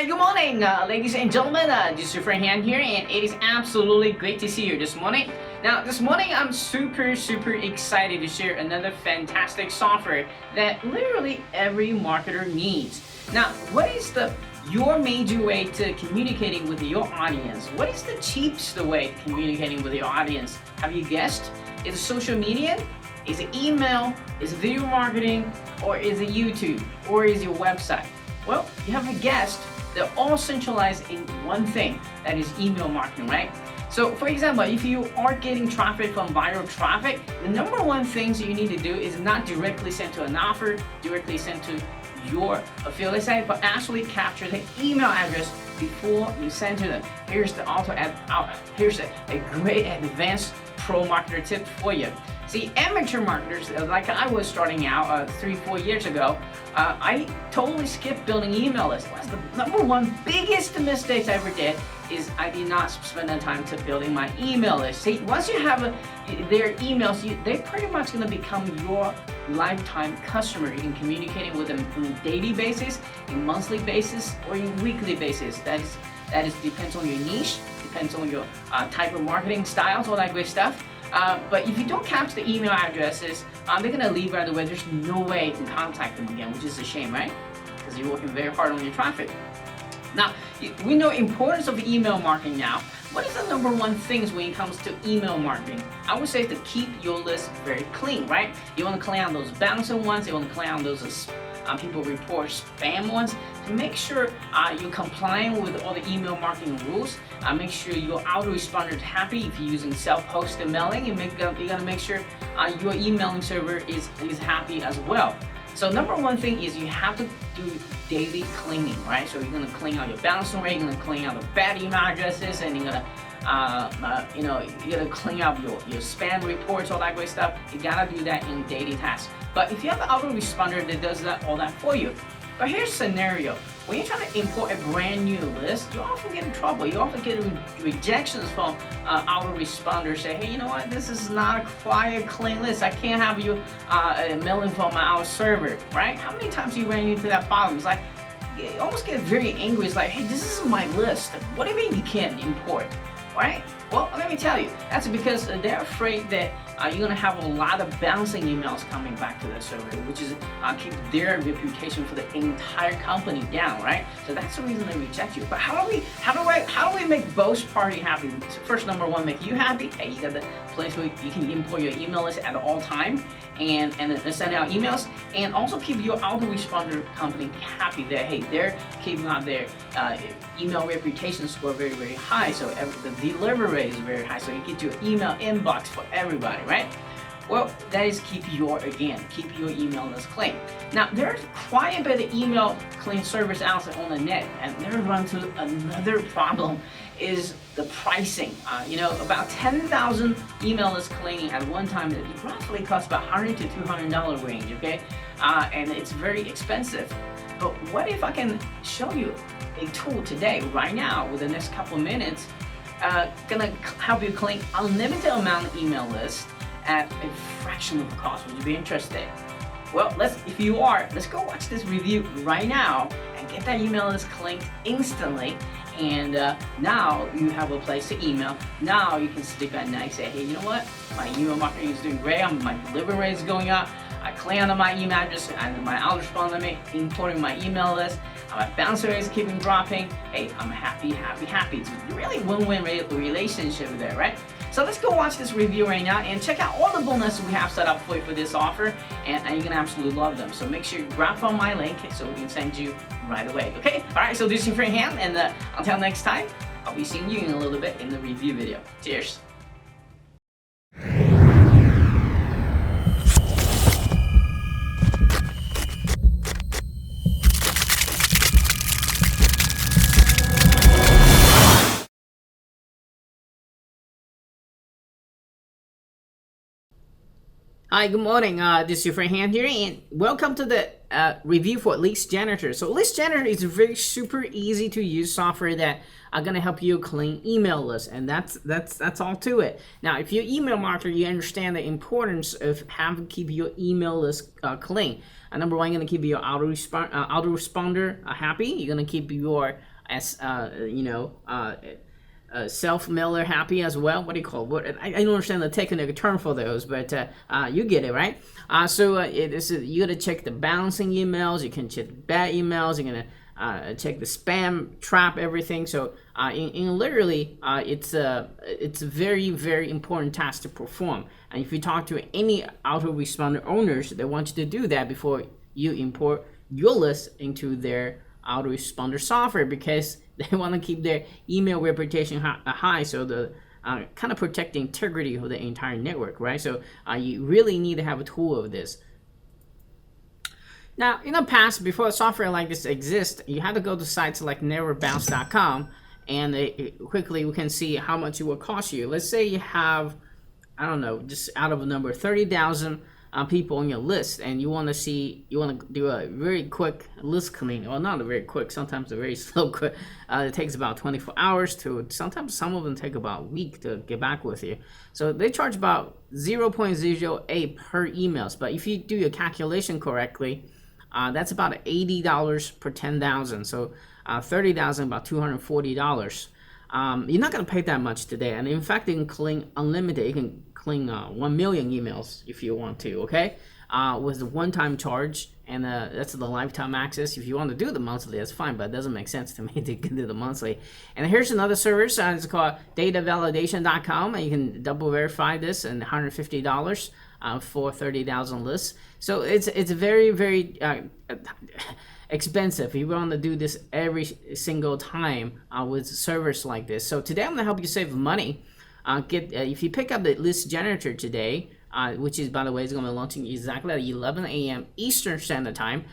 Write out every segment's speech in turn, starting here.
Hi, good morning, ladies and gentlemen. This is your friend Han here, and it is absolutely great to see you this morning. Now, this morning I'm super excited to share another fantastic software that literally every marketer needs. Now, what is your major way to communicating with your audience? What is the cheapest way to communicating with your audience? Have you guessed? Is it social media? Is it email? Is it video marketing? Or is it YouTube? Or is it your website? Well, you haven't guessed. They're all centralized in one thing, that is email marketing, right? So for example, if you are getting traffic from viral traffic, the number one things you need to do is not directly send to an offer, directly send to your affiliate site, but actually capture the email address before you send to them. Here's here's a great advanced pro marketer tip for you. See, amateur marketers, like I was starting out 3-4 years ago, I totally skipped building email lists. That's the number one biggest mistake I ever did, is I did not spend the time to building my email list. See, once you have their emails, they're pretty much going to become your lifetime customer. You can communicate with them on a daily basis, in monthly basis, or in weekly basis. That is depends on your niche, depends on your type of marketing styles, all that great stuff. But if you don't capture the email addresses, they're gonna leave right away. There's no way you can contact them again, which is a shame, right? Because you're working very hard on your traffic. Now, we know importance of email marketing now. What is the number one things when it comes to email marketing? I would say to keep your list very clean, right? You want to clean out those bouncing ones. You want to clean out those people report spam ones. To make sure you're complying with all the email marketing rules. Make sure your autoresponder is happy. If you're using self-hosted mailing, you gotta make sure your emailing server is happy as well. So number one thing is you have to do daily cleaning, right? So you're gonna clean out your bouncing rate, you're gonna clean out the bad email addresses, and you're gonna you gotta clean up your spam reports, all that great stuff. You gotta do that in daily tasks. But if you have an autoresponder that does all that for you. But here's a scenario. When you're trying to import a brand new list, you often get in trouble. You often get rejections from autoresponders say, hey, you know what, this is not quite a clean list. I can't have you mailing from our server, right? How many times you ran into that problem? It's like, you almost get very angry. It's like, hey, this isn't my list. What do you mean you can't import, right? Well, let me tell you, that's because they're afraid that you're gonna have a lot of bouncing emails coming back to the server, which is keep their reputation for the entire company down, right? So that's the reason they reject you. But how do we make both parties happy? First, number one, make you happy. Hey, you got the place where you can import your email list at all time and send out emails, and also keep your autoresponder company happy that hey, they're keeping out their email reputation score very high. So the delivery rate is very high. So you get your email inbox for everybody, right? Well, that is keep your email list clean. Now, there's quite a bit of email clean service out there on the net, and they run into another problem is the pricing. About 10,000 email list cleaning at one time, it roughly costs about $100 to $200 range, okay? And it's very expensive. But what if I can show you a tool today, right now, with the next couple of minutes, gonna help you clean unlimited amount of email lists at a fraction of the cost. Would you be interested? Well, if you are, let's go watch this review right now and get that email list cleaned instantly. And now you have a place to email. Now you can sleep at night and say, hey, you know what? My email marketing is doing great. My delivery rate is going up. I clean out my email address and my autoresponder importing my email list. My bounce rate is keeping dropping. Hey, I'm happy. It's really win-win relationship there, right? So let's go watch this review right now and check out all the bonuses we have set up for you for this offer, and you're gonna absolutely love them. So make sure you grab on my link so we can send you right away, okay? All right, so this is your friend Han, and until next time, I'll be seeing you in a little bit in the review video. Cheers. Hi, good morning. This is your friend Han here, and welcome to the review for List Janitor. So List Janitor is a very super easy to use software that are gonna help you clean email lists, and that's all to it. Now, if you're an email marketer, you understand the importance of having to keep your email list clean. Number one, you're gonna keep your autoresponder happy. You're gonna keep your as self-mailer happy as well. What do you call it? I don't understand the technical term for those, but you get it, right? You gotta check the bouncing emails. You can check bad emails. You're gonna check the spam trap, everything. So in literally, it's a very, very important task to perform. And if you talk to any autoresponder owners, they want you to do that before you import your list into their autoresponder software, because they want to keep their email reputation high, so the kind of protect the integrity of the entire network, right? So you really need to have a tool of this. Now, in the past, before software like this exists, you had to go to sites like neverbounce.com, and quickly we can see how much it will cost you. Let's say you have, I don't know, just out of a number, 30,000 people on your list, and you want to do a very quick list clean. Well, not a very quick, sometimes a very slow quick. It takes about 24 hours to, sometimes some of them take about a week to get back with you. So they charge about 0.08 per emails, but if you do your calculation correctly, that's about $80 per 10,000. So 30,000, about $240. You're not going to pay that much today, and in fact, you can clean unlimited. You can clean 1 million emails if you want to, okay? With the one-time charge, and that's the lifetime access. If you want to do the monthly, that's fine, but it doesn't make sense to me to do the monthly. And here's another service. It's called datavalidation.com, and you can double verify this, and $150 for 30,000 lists. So it's very, very expensive if you want to do this every single time with servers like this. So today I'm going to help you save money. If you pick up the List Janitor today, which is, by the way, is going to be launching exactly at 11 a.m. Eastern Standard Time.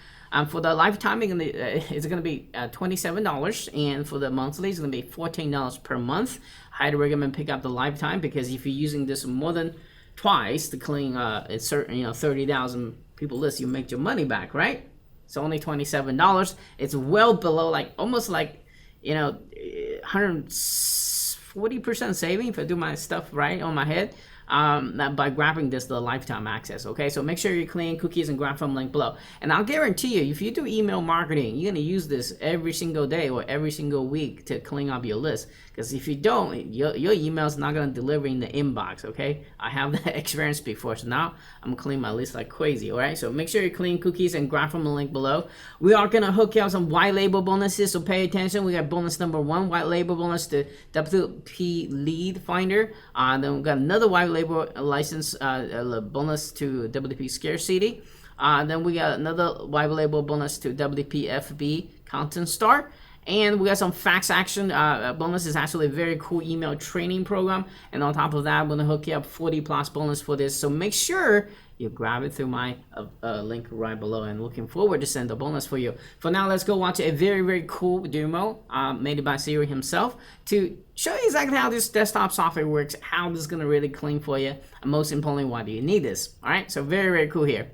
For the lifetime, it's going to be $27, and for the monthly, it's going to be $14 per month. Highly recommend pick up the lifetime, because if you're using this more than twice to clean a certain 30,000 people list, you make your money back, right? It's only $27. It's well below, almost 140% saving if I do my stuff right on my head, by grabbing the lifetime access. Okay, so make sure you clean cookies and grab from link below. And I'll guarantee you, if you do email marketing, you're gonna use this every single day or every single week to clean up your list. Because if you don't, your email's not gonna deliver in the inbox. Okay, I have that experience before, so now I'm gonna clean my list like crazy. All right, so make sure you clean cookies and grab from the link below. We are gonna hook you up some white label bonuses, so pay attention. We got bonus number 1, white label bonus to WP Lead Finder. Then we got another white label license bonus to WP Scarcity. Then we got another white label bonus to WP FB Content Star. And we got some fax action bonus. Is actually a very cool email training program. And on top of that, I'm going to hook you up 40 plus bonus for this. So make sure you grab it through my link right below, and looking forward to send a bonus for you. For now, let's go watch a very, very cool demo made by Siri himself to show you exactly how this desktop software works, how this is going to really clean for you, and most importantly, why do you need this. All right, so very, very cool here.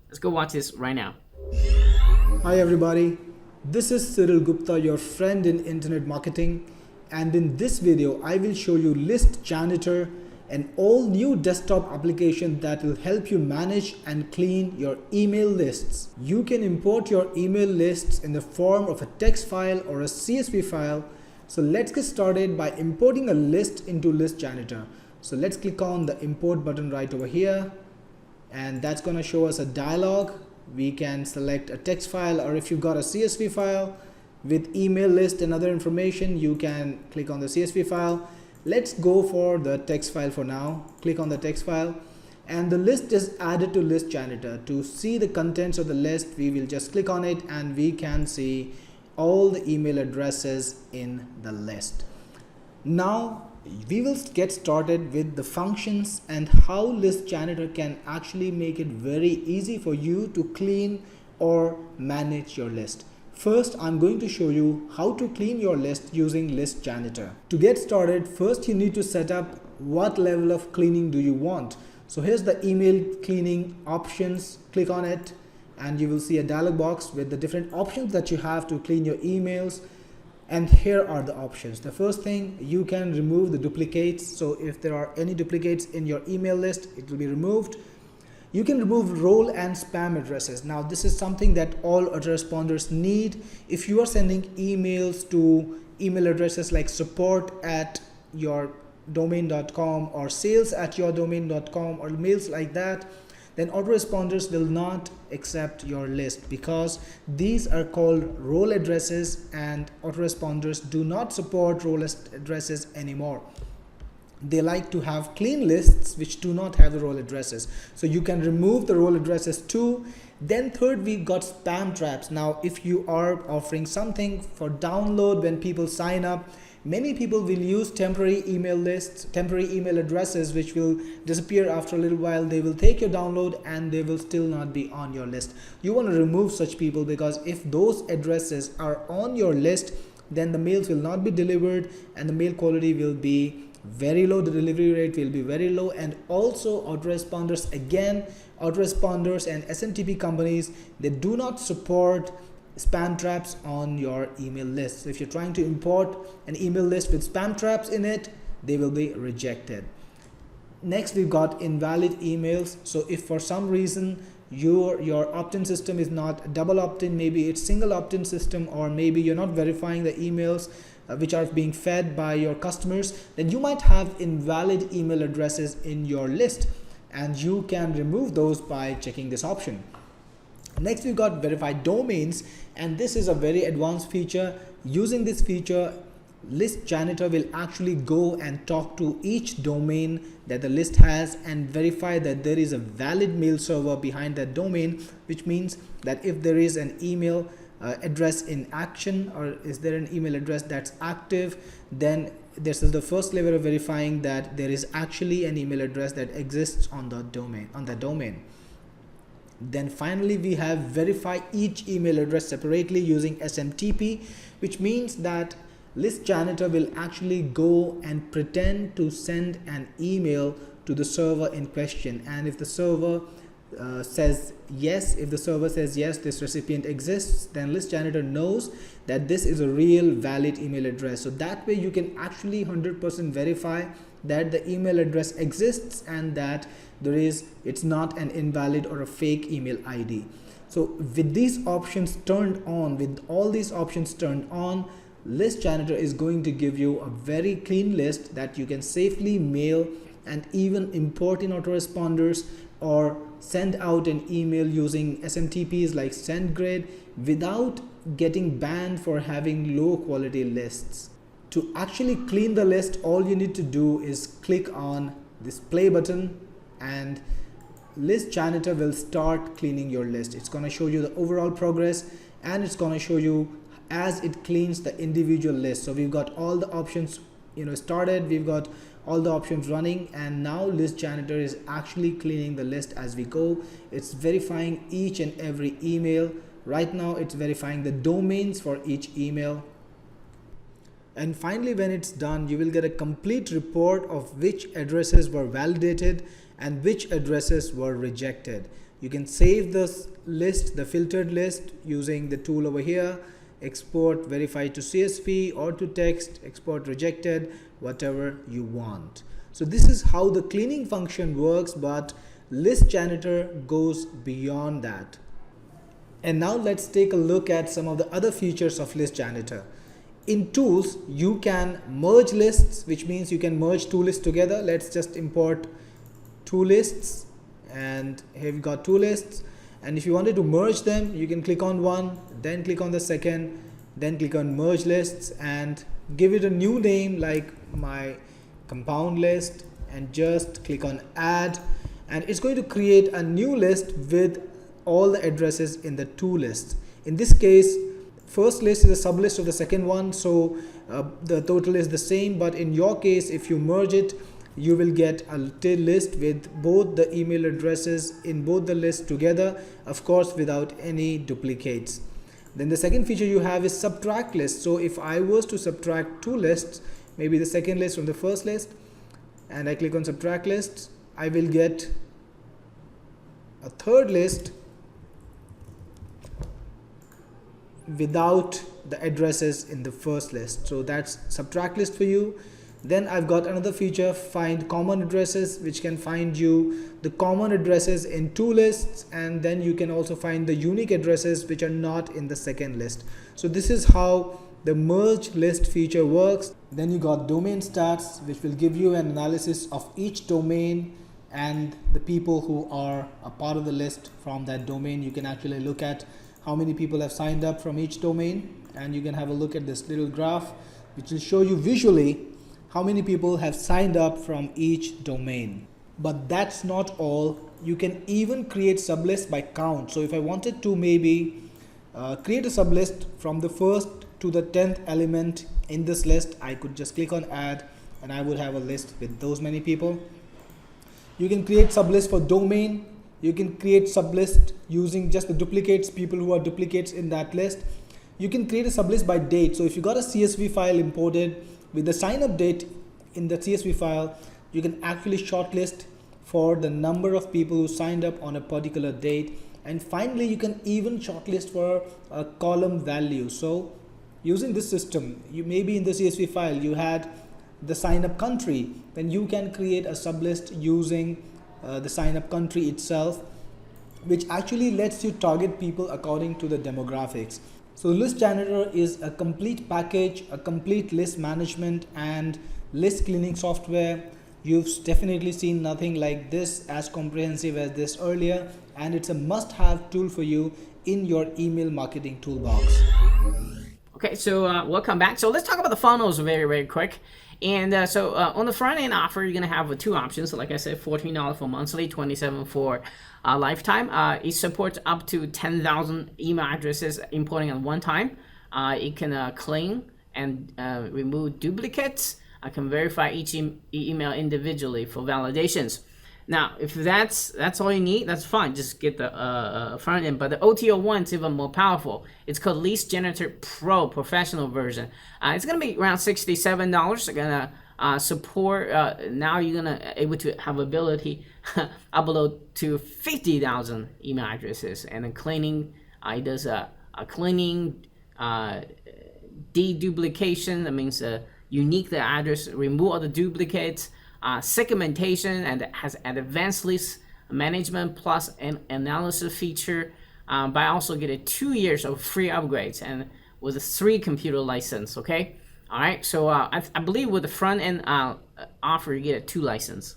Let's go watch this right now. Hi everybody. This is Cyril Gupta, your friend in internet marketing, and in this video I will show you List Janitor, an all new desktop application that will help you manage and clean your email lists. You can import your email lists in the form of a text file or a CSV file. So let's get started by importing a list into List Janitor. So let's click on the import button right over here, and that's going to show us a dialog. We can select a text file, or if you've got a CSV file with email list and other information, you can click on the CSV file. Let's go for the text file for now. Click on the text file, and the list is added to List Janitor. To see the contents of the list, we will just click on it, and we can see all the email addresses in the list. Now we will get started with the functions and how List Janitor can actually make it very easy for you to clean or manage your list. First, I'm going to show you how to clean your list using List Janitor. To get started, first you need to set up what level of cleaning do you want. So here's the email cleaning options. Click on it, and you will see a dialog box with the different options that you have to clean your emails. And here are the options. The first thing, you can remove the duplicates. So if there are any duplicates in your email list, it will be removed. You can remove role and spam addresses. Now this is something that all autoresponders need. If you are sending emails to email addresses like support@yourdomain.com or sales@yourdomain.com or mails like that, then autoresponders will not accept your list, because these are called role addresses and autoresponders do not support role addresses anymore. They like to have clean lists which do not have the role addresses. So you can remove the role addresses too. Then third, we got spam traps. Now if you are offering something for download when people sign up, many people will use temporary email lists, temporary email addresses, which will disappear after a little while. They will take your download and they will still not be on your list. You want to remove such people, because if those addresses are on your list, then the mails will not be delivered and the mail quality will be very low, the delivery rate will be very low. And also autoresponders, again, autoresponders and SMTP companies, they do not support spam traps on your email list. So if you're trying to import an email list with spam traps in it, they will be rejected. Next, we've got invalid emails. So if for some reason your opt-in system is not double opt-in, maybe it's single opt-in system, or maybe you're not verifying the emails which are being fed by your customers, then you might have invalid email addresses in your list, and you can remove those by checking this option. Next, we've got verified domains, and this is a very advanced feature. Using this feature, List Janitor will actually go and talk to each domain that the list has and verify that there is a valid mail server behind that domain, which means that if there is an email address in action, or is there an email address that's active, then this is the first level of verifying that there is actually an email address that exists on the domain. Then finally, we have verify each email address separately using SMTP, which means that List Janitor will actually go and pretend to send an email to the server in question, and if the server says yes, this recipient exists, then List Janitor knows that this is a real valid email address. So that way you can actually 100% verify that the email address exists and that it's not an invalid or a fake email ID. So with these options turned on, List Janitor is going to give you a very clean list that you can safely mail and even import in autoresponders or send out an email using SMTPs like SendGrid without getting banned for having low quality lists. To actually clean the list, all you need to do is click on this play button and List Janitor will start cleaning your list. It's going to show you the overall progress and it's going to show you as it cleans the individual list. So we've got all the options started, we've got all the options running, and now List Janitor is actually cleaning the list as we go. It's verifying each and every email. Right now it's verifying the domains for each email. And finally, when it's done, you will get a complete report of which addresses were validated and which addresses were rejected. You can save this list, the filtered list, using the tool over here. Export verified to CSV or to text, export rejected, whatever you want. So this is how the cleaning function works, but List Janitor goes beyond that. And now let's take a look at some of the other features of List Janitor. In tools, you can merge lists, which means you can merge two lists together. Let's just import two lists, and here we've got two lists. And if you wanted to merge them, you can click on one, then click on the second, then click on merge lists and give it a new name like my compound list, and just click on add, and it's going to create a new list with all the addresses in the two lists. In this case, first list is a sublist of the second one, so the total is the same, but in your case, if you merge it, you will get a list with both the email addresses in both the lists together, of course without any duplicates. Then the second feature you have is subtract list. So if I was to subtract two lists, maybe the second list from the first list, and I click on subtract list, I will get a third list without the addresses in the first list. So that's subtract list for you. Then I've got another feature, find common addresses, which can find you the common addresses in two lists, and then you can also find the unique addresses which are not in the second list. So this is how the merge list feature works. Then you got domain stats, which will give you an analysis of each domain and the people who are a part of the list from that domain. You can actually look at how many people have signed up from each domain, and you can have a look at this little graph which will show you visually how many people have signed up from each domain. But that's not all. You can even create sublists by count. So if I wanted to maybe create a sublist from the first to the 10th element in this list, I could just click on add and I would have a list with those many people. You can create sublists for domain. You can create sublist using just the duplicates, people who are duplicates in that list. You can create a sublist by date. So if you got a CSV file imported with the sign up date in the CSV file, you can actually shortlist for the number of people who signed up on a particular date. And finally, you can even shortlist for a column value. So using this system, you maybe in the CSV file you had the sign up country, then you can create a sublist using the sign up country itself, which actually lets you target people according to the demographics. So List Janitor is a complete package, a complete list management and list cleaning software. You've definitely seen nothing like this as comprehensive as this earlier, and it's a must-have tool for you in your email marketing toolbox. Okay, so welcome back. So let's talk about the funnels very quick. And on the front end offer, you're gonna have two options. So like I said, $14 for monthly, $27 for lifetime. It supports up to 10,000 email addresses importing at one time. It can clean and remove duplicates. I can verify each email individually for validations. Now, if that's all you need, that's fine. Just get the front end. But the OTO1 is even more powerful. It's called List Janitor Pro Professional version. It's gonna be around $67. It's gonna support. Now you're gonna able to have ability upload to 50,000 email addresses, and then cleaning. It does a cleaning, deduplication. That means unique the address, remove all the duplicates. Segmentation, and it has an advanced list management plus an analysis feature. But I also get 2 years of free upgrades and with a 3 computer license. Okay, all right. So I believe with the front end offer, you get a 2 license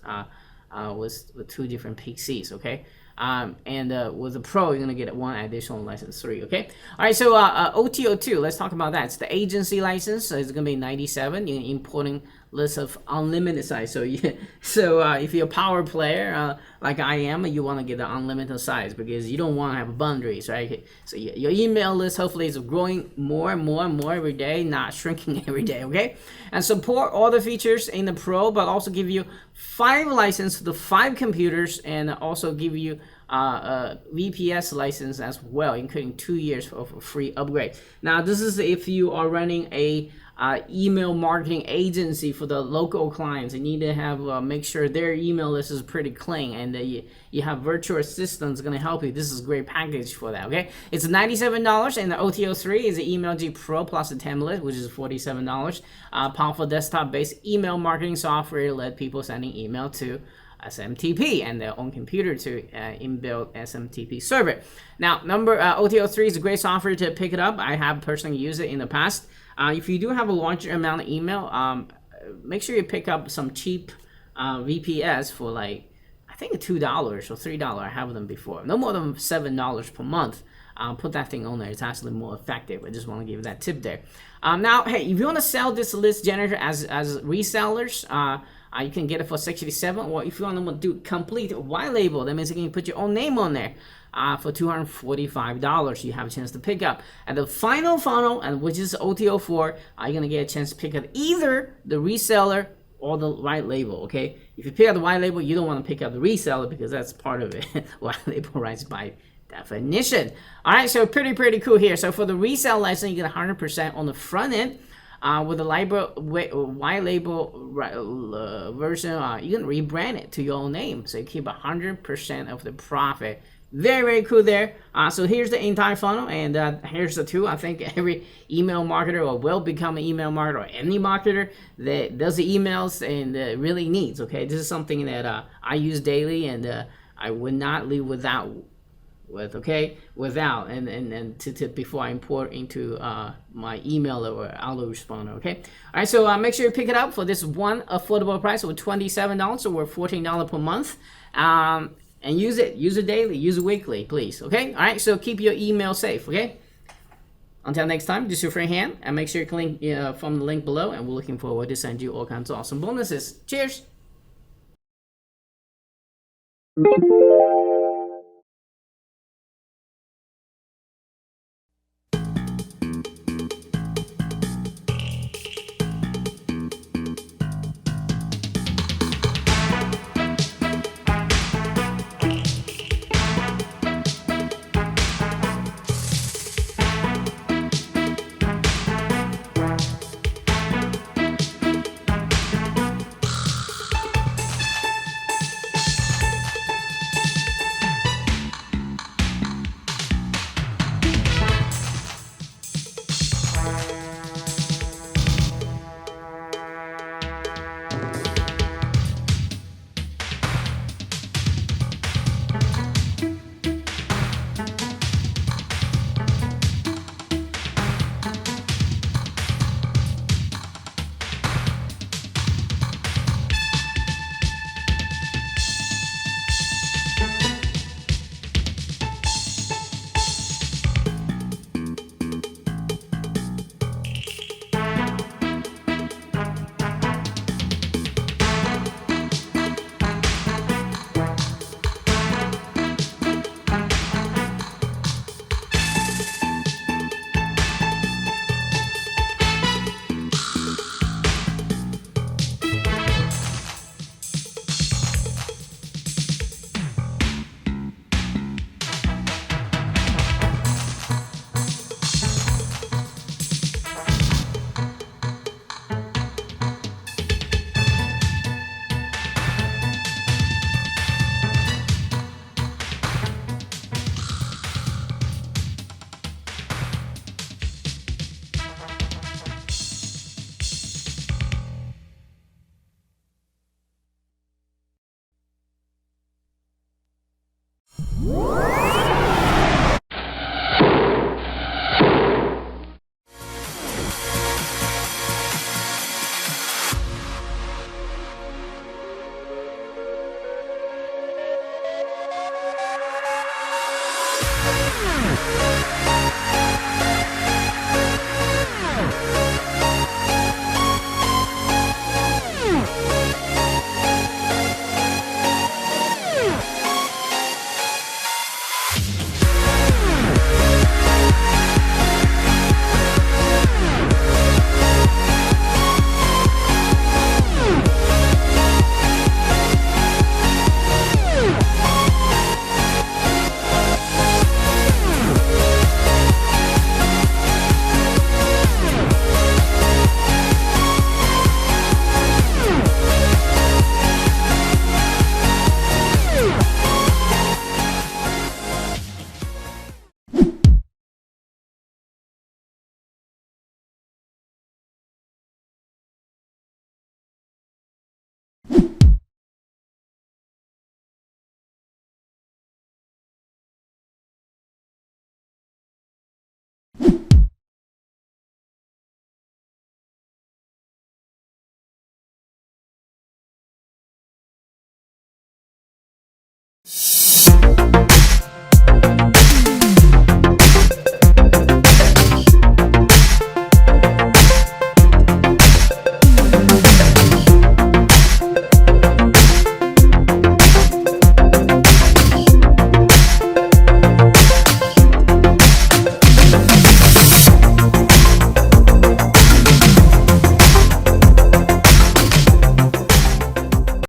with 2 different PCs. Okay. And with the Pro, you're gonna get 1 additional license, 3. Okay. All right. So OTO2, let's talk about that. It's the agency license. So it's gonna be 97. You're importing list of unlimited size. So if you're a power player like I am, you want to get the unlimited size because you don't want to have boundaries, right? So your email list hopefully is growing more and more every day, not shrinking every day. Okay, and support all the features in the Pro, but also give you 5 license to 5 computers, and also give you a VPS license as well, including 2 years of a free upgrade. Now this is if you are running a email marketing agency for the local clients. You need to have make sure their email list is pretty clean, and you have virtual assistants going to help you. This is a great package for that. Okay, it's $97, and the OTO3 is the Email G Pro plus the template, which is $47. Powerful desktop-based email marketing software to let people sending email to SMTP and their own computer to inbuilt SMTP server. Now, OTO3 is a great software to pick it up. I have personally used it in the past. If you do have a larger amount of email, make sure you pick up some cheap VPS for like, I think $2 or $3. I have them before. No more than $7 per month. Put that thing on there. It's actually more effective. I just want to give that tip there. Now, hey, if you want to sell this List Janitor as resellers, you can get it for $67, or if you want to do complete white label, that means you can put your own name on there. For $245, you have a chance to pick up. At the final funnel, and which is OTO4, you're gonna get a chance to pick up either the reseller or the white label. Okay, if you pick up the white label, you don't want to pick up the reseller because that's part of it. White label rights by definition. All right, so pretty cool here. So for the resale license, you get 100% on the front end. With the white label version, you can rebrand it to your own name, so you keep 100% of the profit Very cool there. So here's the entire funnel, and here's the tool. I think every email marketer or will become an email marketer, or any marketer that does the emails and really needs. Okay, this is something that I use daily, and I would not live without. And to before I import into my email or autoresponder. Okay, all right. So make sure you pick it up for this one affordable price of $27 or $14 per month. And use it daily, use it weekly, please. Okay, all right. So keep your email safe. Okay. Until next time, this is your friend Han, and make sure you click from the link below. And we're looking forward to send you all kinds of awesome bonuses. Cheers.